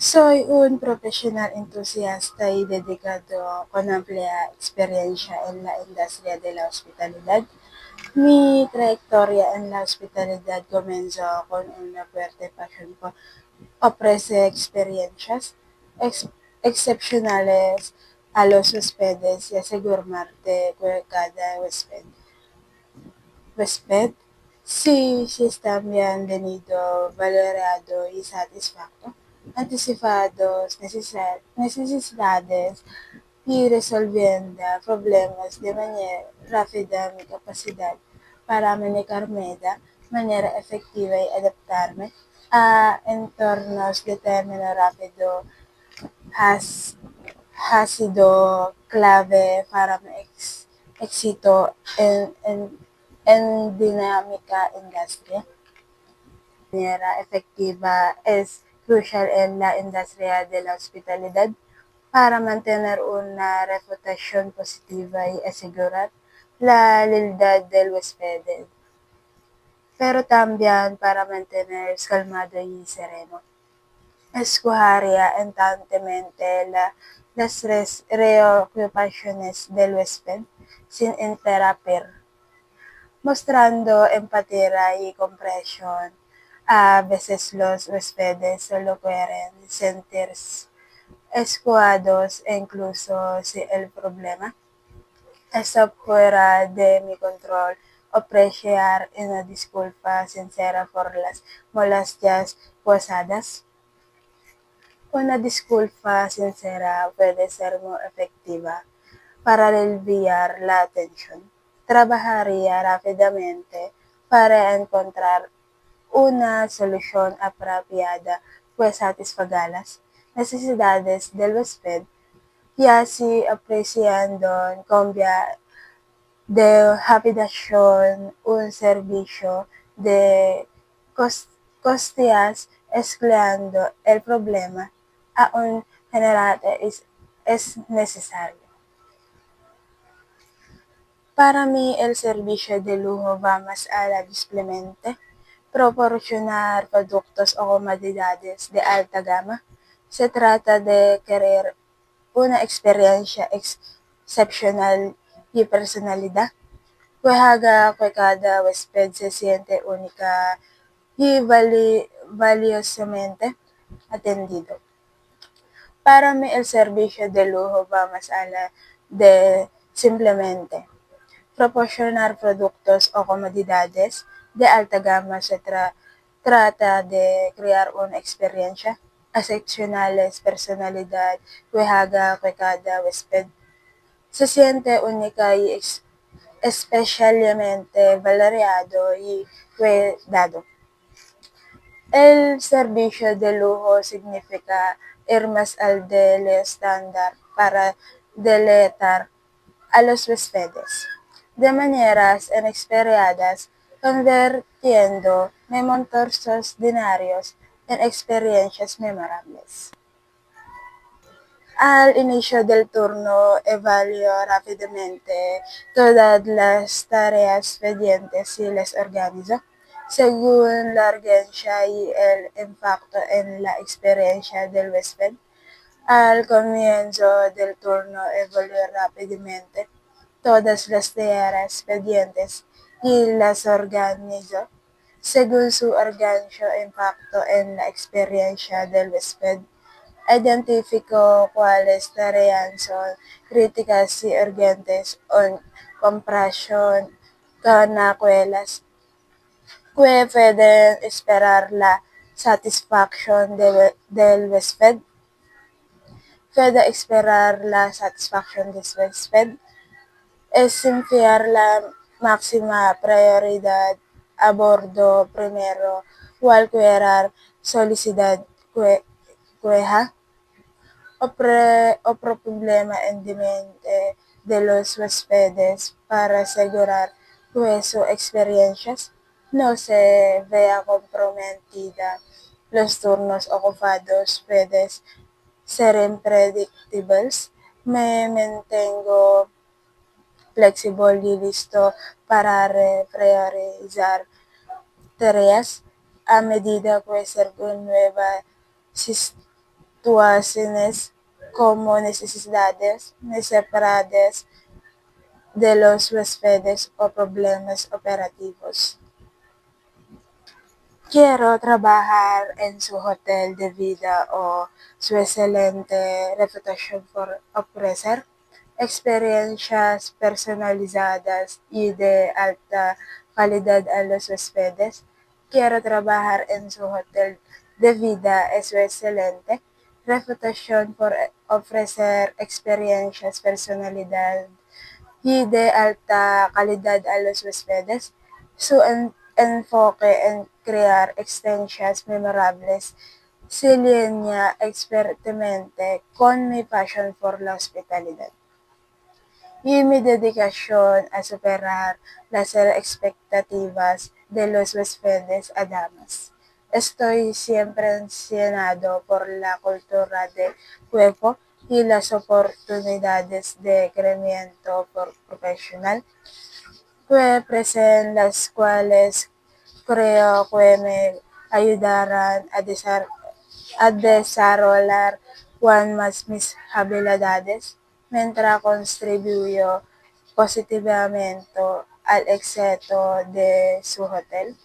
Soy un profesional entusiasta y dedicado con amplia experiencia en la industria de la hospitalidad. Mi trayectoria en la hospitalidad comenzó con una fuerte pasión por ofrecer experiencias ex- excepcionales a los huéspedes y asegurarte que cada huésped si está bienvenido, valorado y satisfacto, anticipados necesidades y resolviendo problemas de manera rápida. Mi capacidad para manejarme de manera efectiva y adaptarme a entornos de término rápido has, ha sido clave para mi éxito en dinámica industria. De manera efectiva es crucial en la industria de la hospitalidad para mantener una reputación positiva y asegurar la lealtad del huésped, pero también para mantener calmado y sereno. Escogería intensamente las preocupaciones del huésped sin interrumpir, mostrando empatía y comprensión. A veces los huéspedes solo quieren sentirse escuchados incluso si el problema está fuera de mi control. Apreciar una disculpa sincera por las molestias causadas. Una disculpa sincera puede ser muy efectiva para aliviar la tensión. Trabajaría rápidamente para encontrar una solución apropiada que satisfaga las necesidades del huésped y así apreciando cambia de habitación un servicio de costillas escalando el problema a un general es necesario. Para mí, el servicio de lujo va más allá de simplemente proporcionar productos o comodidades de alta gama. Se trata de crear una experiencia excepcional y personalidad que haga que cada huésped se siente única y valiosamente atendido. Para mí, el servicio de lujo va más allá de simplemente proporcionar productos o comodidades de alta gama. Trata de crear una experiencia excepcional, personalidad que haga que cada huésped se siente única y especialmente valorado y cuidado. El servicio de lujo significa ir más al del estándar para deleitar a los huéspedes de maneras inesperadas, convirtiendo momentos diarios en experiencias memorables. Al inicio del turno, evalúo rápidamente todas las tareas pendientes y las organizo según la urgencia y el impacto en la experiencia del huésped. Al comienzo del turno, evalúo rápidamente todas las tareas pendientes y las organizo según su urgencia e impacto en la experiencia del huésped. Identifico cuáles tareas son críticas y urgentes en comparación con aquellas que pueden esperar la satisfacción del huésped. Puede esperar la satisfacción del huésped es enviar la máxima prioridad a bordo primero cualquier solicitud queja o problema en mente de los huéspedes para asegurar que su experiencia no se vea comprometida. Los turnos ocupados pueden ser impredictibles. Me mantengo flexible y listo para priorizar tareas a medida que surgen nuevas actuaciones como necesidades separadas de los huéspedes o problemas operativos. Quiero trabajar en su hotel de vida o su excelente reputación por ofrecer experiencias personalizadas y de alta calidad a los huéspedes. Quiero trabajar en su hotel de vida y su excelente reputación por ofrecer experiencias personalizadas y de alta calidad a los huéspedes. Su enfoque en crear experiencias memorables se alinea expertamente con mi pasión por la hospitalidad y mi dedicación a superar las expectativas de los huéspedes a damas. Estoy siempre encenado por la cultura de juego y las oportunidades de crecimiento profesional que presenten, las cuales creo que me ayudarán a desarrollar aún más mis habilidades mientras contribuyo positivamente al éxito de su hotel.